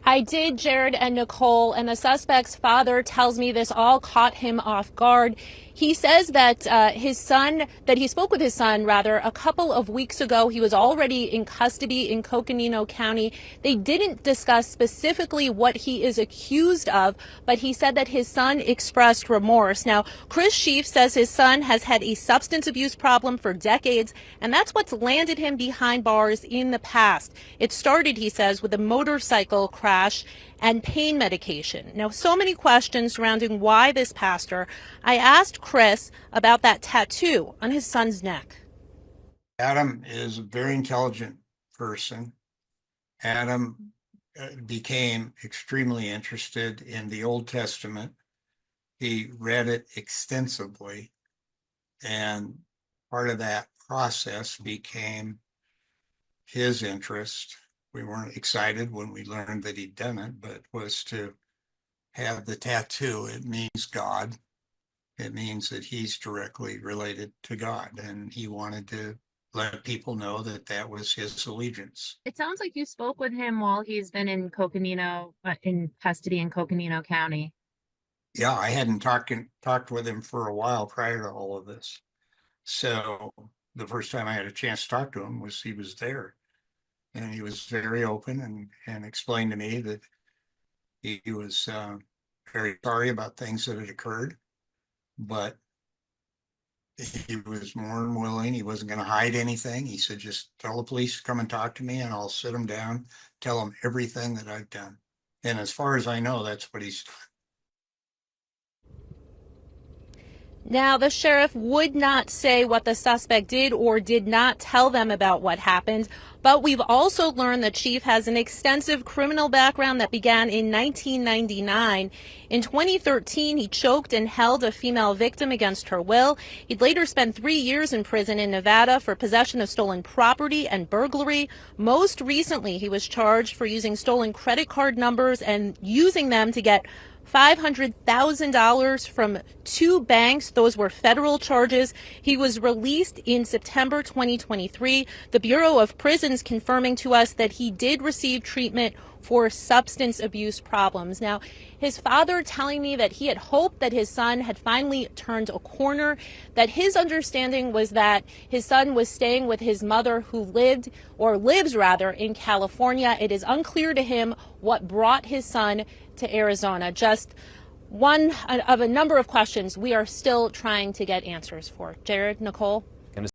I did, Jared and Nicole, and the suspect's father tells me this all caught him off guard. He says that that he spoke with his son, rather, a couple of weeks ago. He was already in custody in Coconino County. They didn't discuss specifically what he is accused of, but he said that his son expressed remorse. Now, Chris Sheafe says his son has had a substance abuse problem for decades, and that's what's landed him behind bars in the past. It started, he says, with a motorcycle crash and pain medication. Now, so many questions surrounding why this pastor. I asked Chris about that tattoo on his son's neck. Adam is a very intelligent person. Adam became extremely interested in the Old Testament. He read it extensively, and part of that process became his interest. We weren't excited when we learned that he'd done it, but was to have the tattoo. It means God. It means that he's directly related to God, and he wanted to let people know that that was his allegiance. It sounds like you spoke with him while he's been in Coconino, in custody in Coconino County. Yeah, I hadn't talked with him for a while prior to all of this. So the first time I had a chance to talk to him was he was there. And he was very open and explained to me that he was very sorry about things that had occurred, but he was more than willing. He wasn't going to hide anything. He said, just tell the police to come and talk to me and I'll sit them down, tell them everything that I've done. And as far as I know, that's what he's done. Now, the sheriff would not say what the suspect did or did not tell them about what happened, but we've also learned that Sheafe has an extensive criminal background that began in 1999. In 2013, he choked and held a female victim against her will. He'd later spend 3 years in prison in Nevada for possession of stolen property and burglary. Most recently, he was charged for using stolen credit card numbers and using them to get $500,000 from 2 banks. Those were federal charges. He was released in September 2023. The Bureau of Prisons confirming to us that he did receive treatment for substance abuse problems. Now, his father telling me that he had hoped that his son had finally turned a corner, that his understanding was that his son was staying with his mother who lived, or lives rather, in California. It is unclear to him what brought his son to Arizona. Just one of a number of questions we are still trying to get answers for. Jared, Nicole?